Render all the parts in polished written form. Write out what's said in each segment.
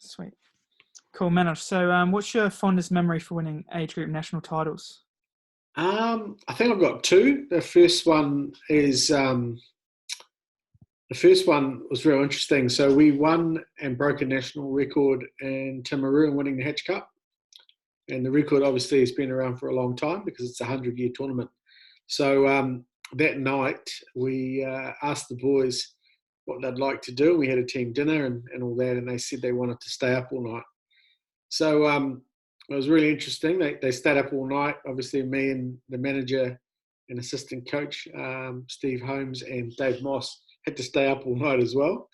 Sweet. Cool, Manoj. So what's your fondest memory for winning age group national titles? I think I've got two. The first one was real interesting. So we won and broke a national record in Timaru in winning the Hatch Cup. And the record obviously has been around for a long time because it's a 100-year tournament. So that night we asked the boys what they'd like to do. We had a team dinner and all that, and they said they wanted to stay up all night. So it was really interesting. They stayed up all night. Obviously, me and the manager and assistant coach, Steve Holmes and Dave Moss, had to stay up all night as well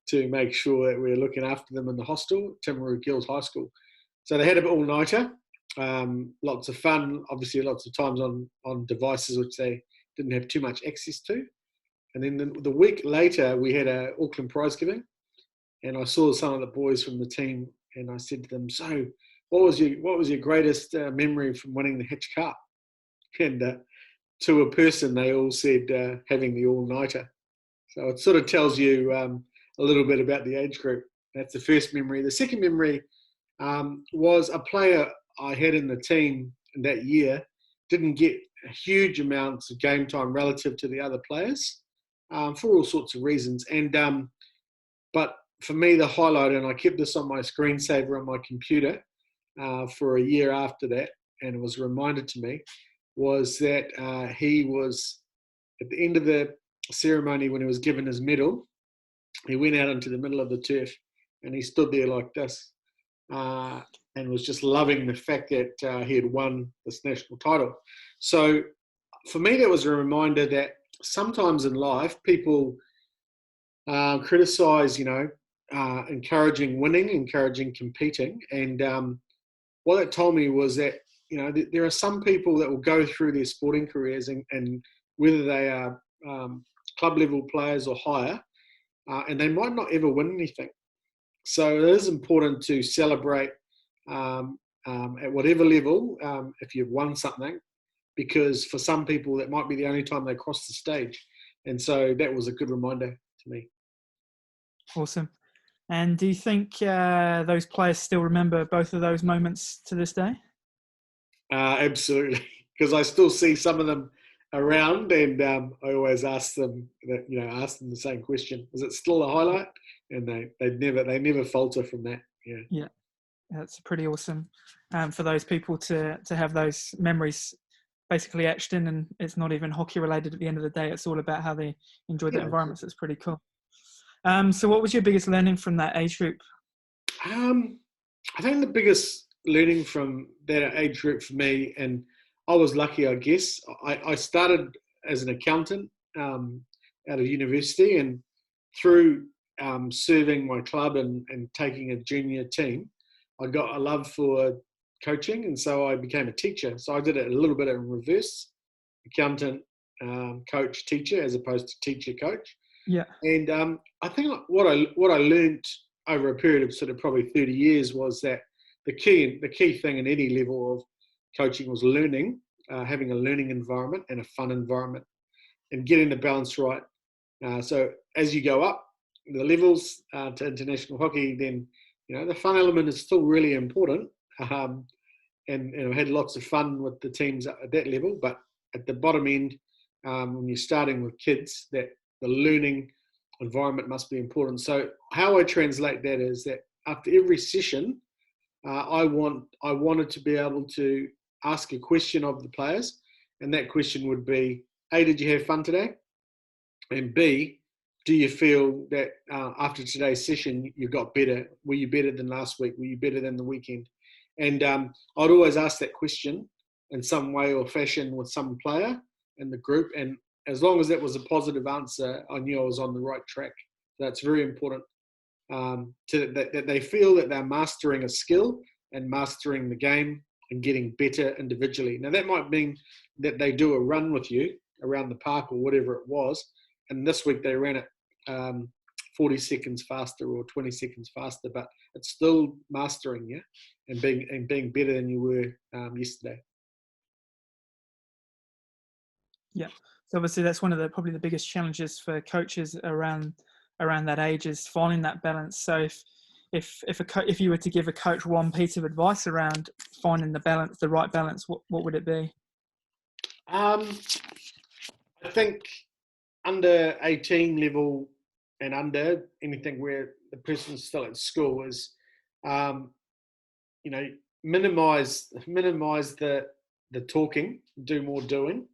to make sure that we were looking after them in the hostel, Timaru Girls High School. So they had an all-nighter. Lots of fun, obviously lots of times on devices which they didn't have too much access to. And then the week later, we had an Auckland prize giving, and I saw some of the boys from the team, and I said to them, "So, what was your greatest memory from winning the Hitch Cup?" And to a person, they all said having the all-nighter. So it sort of tells you a little bit about the age group. That's the first memory. The second memory was a player I had in the team that year didn't get huge amounts of game time relative to the other players for all sorts of reasons. But for me, the highlight, and I kept this on my screensaver on my computer for a year after that, and it was reminded to me, was that he was, at the end of the ceremony when he was given his medal, he went out into the middle of the turf and he stood there like this and was just loving the fact that he had won this national title. So for me, that was a reminder that sometimes in life people criticise, encouraging winning, encouraging competing. And what it told me was that, there are some people that will go through their sporting careers and whether they are club level players or higher, and they might not ever win anything. So it is important to celebrate at whatever level if you've won something, because for some people that might be the only time they cross the stage. And so that was a good reminder to me. Awesome. And do you think those players still remember both of those moments to this day? Absolutely, because I still see some of them around, and I always ask them the same question: is it still a highlight? And they never falter from that. Yeah, that's pretty awesome for those people to have those memories basically etched in, and it's not even hockey related at the end of the day. It's all about how they enjoyed the environment. So it's pretty cool. So what was your biggest learning from that age group? I think the biggest learning from that age group for me, and I was lucky, I guess. I started as an accountant out of university, and through serving my club and taking a junior team, I got a love for coaching, and so I became a teacher. So I did it a little bit in reverse: accountant, coach, teacher, as opposed to teacher, coach. Yeah. And I think what I learned over a period of sort of probably 30 years was that the key thing in any level of coaching was learning, having a learning environment and a fun environment, and getting the balance right. So as you go up the levels to international hockey, then the fun element is still really important. And I had lots of fun with the teams at that level, but at the bottom end, when you're starting with kids, that the learning environment must be important. So how I translate that is that after every session, I wanted to be able to ask a question of the players, and that question would be: A, did you have fun today? And B, do you feel that after today's session you got better? Were you better than last week? Were you better than the weekend? And I'd always ask that question in some way or fashion with some player in the group, and as long as that was a positive answer, I knew I was on the right track. That's very important. That they feel that they're mastering a skill and mastering the game and getting better individually. Now that might mean that they do a run with you around the park or whatever it was, and this week they ran it 40 seconds faster or 20 seconds faster, but it's still mastering, and being better than you were yesterday. Yeah. So obviously that's one of probably the biggest challenges for coaches around that age, is finding that balance. So if you were to give a coach one piece of advice around finding the right balance, what would it be? I think under 18 level and under anything where the person's still at school is, you know, minimize the talking, do more doing.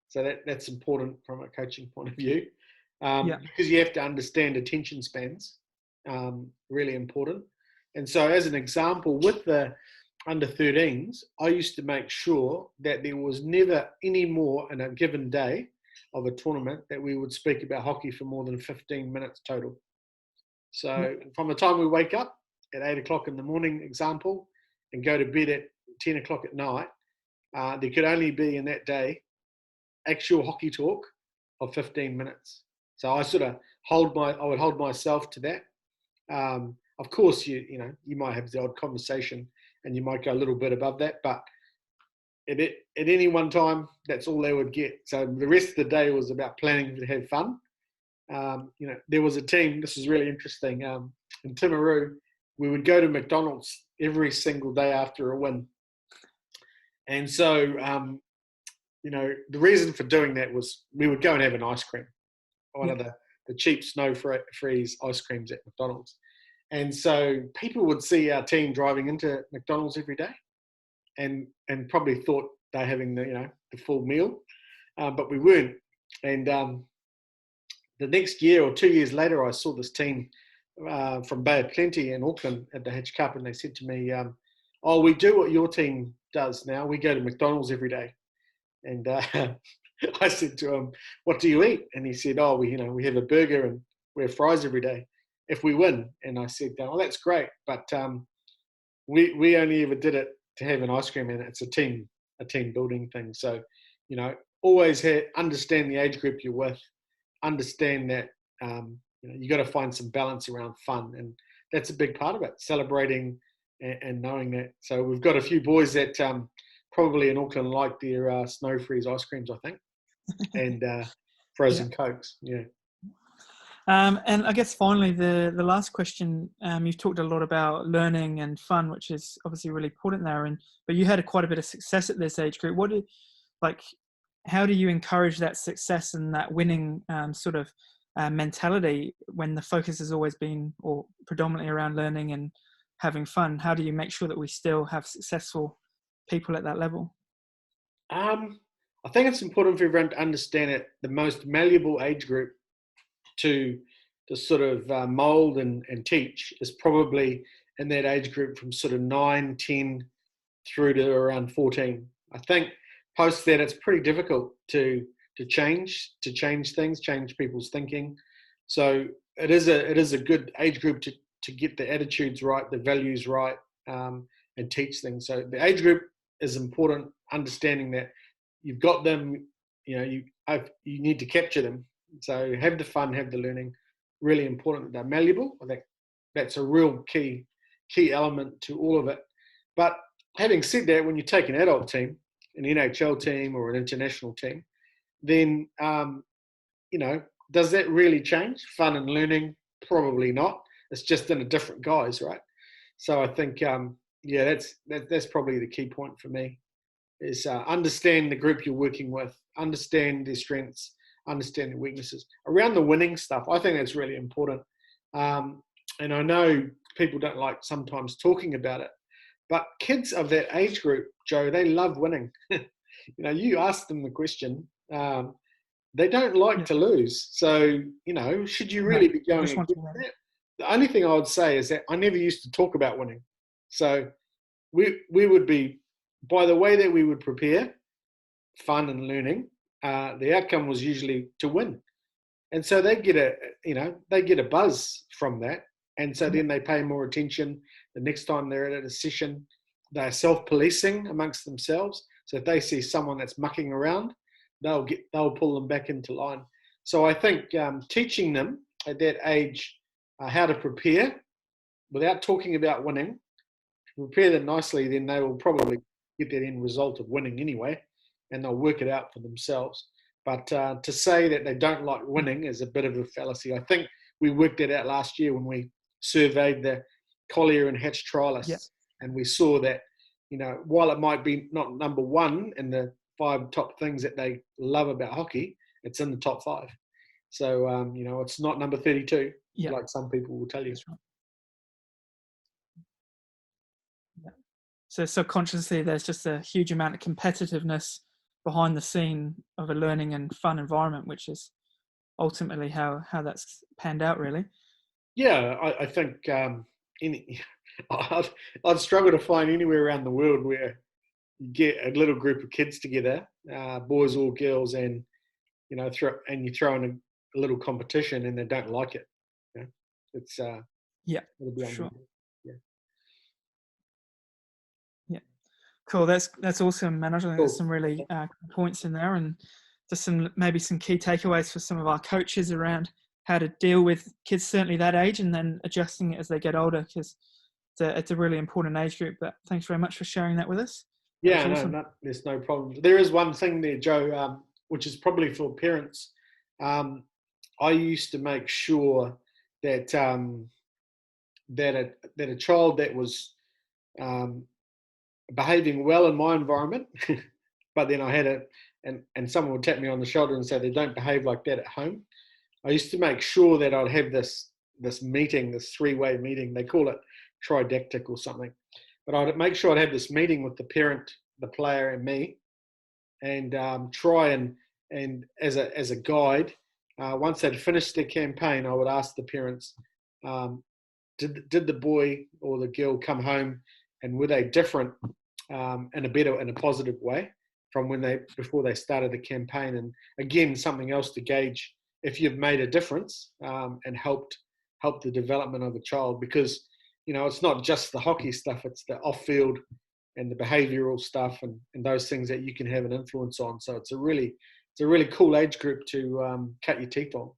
So that's important from a coaching point of view, because you have to understand attention spans, really important. And so as an example, with the under 13s, I used to make sure that there was never any more in a given day of a tournament that we would speak about hockey for more than 15 minutes total. So from the time we wake up at 8 o'clock in the morning, example, and go to bed at 10 o'clock at night, there could only be in that day actual hockey talk of 15 minutes. So I sort of I would hold myself to that. Of course, you might have the odd conversation and you might go a little bit above that, but at any one time, that's all they would get. So the rest of the day was about planning to have fun. There was a team, this is really interesting, in Timaru, we would go to McDonald's every single day after a win. And so, the reason for doing that was we would go and have an ice cream, one of the cheap snow-freeze ice creams at McDonald's. And so people would see our team driving into McDonald's every day and probably thought they're having the full meal, but we weren't. And the next year or 2 years later, I saw this team from Bay of Plenty in Auckland at the H Cup, and they said to me, we do what your team does now. We go to McDonald's every day. And I said to him, what do you eat? And he said, we have a burger and we have fries every day if we win. And I said, that's great, but we only ever did it to have an ice cream, and it's a team building thing. So, always understand the age group you're with, understand that you got to find some balance around fun, and that's a big part of it, celebrating and knowing that. So we've got a few boys that probably in Auckland like their snow freeze ice creams, I think, and frozen Cokes. Yeah. And I guess finally, the last question, you've talked a lot about learning and fun, which is obviously really important there. But you had quite a bit of success at this age group. How do you encourage that success and that winning sort of mentality when the focus has always been or predominantly around learning and having fun? How do you make sure that we still have successful people at that level? I think it's important for everyone to understand that the most malleable age group to sort of mold and teach is probably in that age group from sort of 9, 10 through to around 14. I think post that it's pretty difficult to change things, change people's thinking. So it is a good age group to get the attitudes right, the values right, and teach things. So the age group is important, understanding that you've got them, you need to capture them. So have the fun, have the learning. Really important that they're malleable. I think that's a real key element to all of it. But having said that, when you take an adult team, an NHL team or an international team, then, does that really change? Fun and learning? Probably not. It's just in a different guise, right? So I think, that's probably the key point for me is understand the group you're working with, understand their strengths, understand their weaknesses. Around the winning stuff, I think that's really important. And I know people don't like sometimes talking about it, but kids of that age group, Joe, they love winning. You ask them the question, they don't like to lose. So, should you really be going against that? The only thing I would say is that I never used to talk about winning. So we would be, by the way that we would prepare, fun and learning, the outcome was usually to win. And so they get a buzz from that. And so then they pay more attention the next time they're at a session. They're self-policing amongst themselves. So if they see someone that's mucking around, they'll pull them back into line. So I think teaching them at that age how to prepare without talking about winning, prepare them nicely, then they will probably get that end result of winning anyway, and they'll work it out for themselves. But to say that they don't like winning is a bit of a fallacy. I think we worked that out last year when we surveyed the collier and hatch trialists. Yeah. And we saw that, while it might be not number one in the 5 top things that they love about hockey, it's in the top 5. So, it's not number 32, like some people will tell you. That's right. Yeah. So subconsciously, there's just a huge amount of competitiveness behind the scene of a learning and fun environment, which is ultimately how that's panned out, really. Yeah, I think I'd struggle to find anywhere around the world where you get a little group of kids together, boys or girls, and you throw in a little competition and they don't like it. It's it'll be sure. Yeah. Yeah, cool. That's awesome, Manoj. I think there's some really points in there, and just maybe some key takeaways for some of our coaches around how to deal with kids certainly that age, and then adjusting it as they get older, because it's a really important age group. But thanks very much for sharing that with us. Yeah, no, there's no problem. There is one thing there, Joe, which is probably for parents. I used to make sure that that a child that was behaving well in my environment, but then I had and someone would tap me on the shoulder and say they don't behave like that at home. I used to make sure that I'd have this meeting, this 3-way meeting. They call it tridactic or something. But I'd make sure I'd have this meeting with the parent, the player, and me, and try and as a guide, once they'd finished their campaign, I would ask the parents, did the boy or the girl come home and were they different in a positive way from before they started the campaign? And again, something else to gauge if you've made a difference and helped the development of a child, because it's not just the hockey stuff, it's the off-field and the behavioral stuff and those things that you can have an influence on. So it's a really cool age group to cut your teeth on.